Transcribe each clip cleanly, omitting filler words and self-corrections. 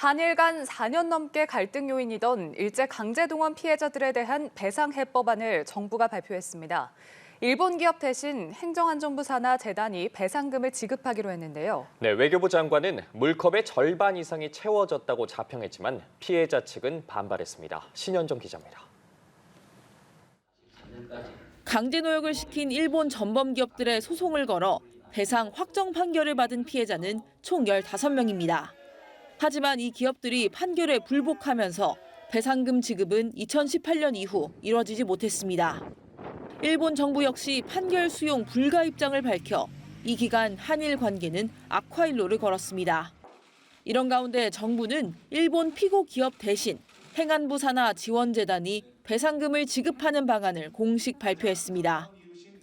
한일 간 4년 넘게 갈등 요인이던 일제 강제동원 피해자들에 대한 배상 해법안을 정부가 발표했습니다. 일본 기업 대신 행정안전부 산하 재단이 배상금을 지급하기로 했는데요. 네, 외교부 장관은 물컵의 절반 이상이 채워졌다고 자평했지만 피해자 측은 반발했습니다. 신현정 기자입니다. 강제 노역을 시킨 일본 전범 기업들의 소송을 걸어 배상 확정 판결을 받은 피해자는 총 15명입니다. 하지만 이 기업들이 판결에 불복하면서 배상금 지급은 2018년 이후 이뤄지지 못했습니다. 일본 정부 역시 판결 수용 불가 입장을 밝혀 이 기간 한일 관계는 악화일로를 걸었습니다. 이런 가운데 정부는 일본 피고 기업 대신 행안부 산하 지원재단이 배상금을 지급하는 방안을 공식 발표했습니다.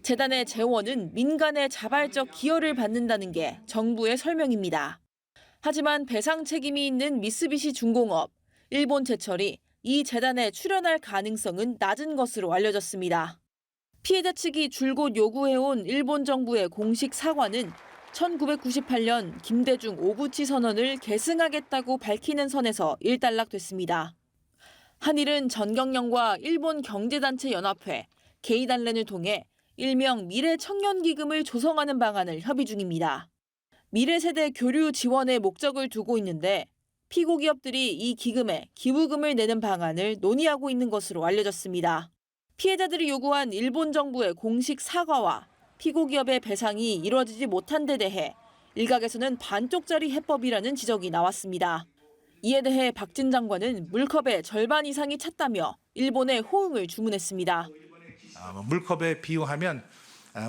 재단의 재원은 민간의 자발적 기여를 받는다는 게 정부의 설명입니다. 하지만 배상 책임이 있는 미쓰비시 중공업, 일본 제철이 이 재단에 출연할 가능성은 낮은 것으로 알려졌습니다. 피해자 측이 줄곧 요구해온 일본 정부의 공식 사과는 1998년 김대중 오부치 선언을 계승하겠다고 밝히는 선에서 일단락됐습니다. 한일은 전경련과 일본 경제단체 연합회, 게이단렌을 통해 일명 미래청년기금을 조성하는 방안을 협의 중입니다. 미래세대 교류 지원의 목적을 두고 있는데 피고 기업들이 이 기금에 기부금을 내는 방안을 논의하고 있는 것으로 알려졌습니다. 피해자들이 요구한 일본 정부의 공식 사과와 피고 기업의 배상이 이뤄지지 못한 데 대해 일각에서는 반쪽짜리 해법이라는 지적이 나왔습니다. 이에 대해 박진 장관은 물컵의 절반 이상이 찼다며 일본에 호응을 주문했습니다. 물컵에 비유하면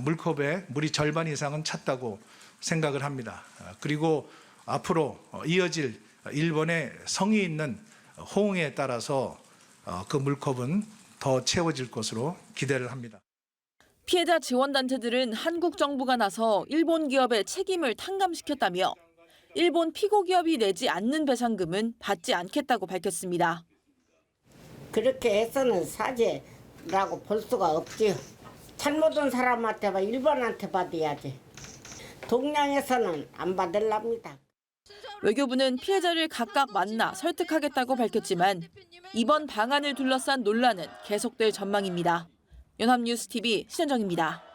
물컵에 물이 절반 이상은 찼다고 생각을 합니다. 그리고 앞으로 이어질 일본의 성의 있는 호응에 따라서 그 물컵은 더 채워질 것으로 기대를 합니다. 피해자 지원단체들은 한국 정부가 나서 일본 기업의 책임을 탕감시켰다며 일본 피고 기업이 내지 않는 배상금은 받지 않겠다고 밝혔습니다. 그렇게 해서는 사죄라고 볼 수가 없지요. 잘못한 사람한테 일본한테 받아야지. 동양에서는 안 받으랍니다. 외교부는 피해자를 각각 만나 설득하겠다고 밝혔지만 이번 방안을 둘러싼 논란은 계속될 전망입니다. 연합뉴스 TV 신현정입니다.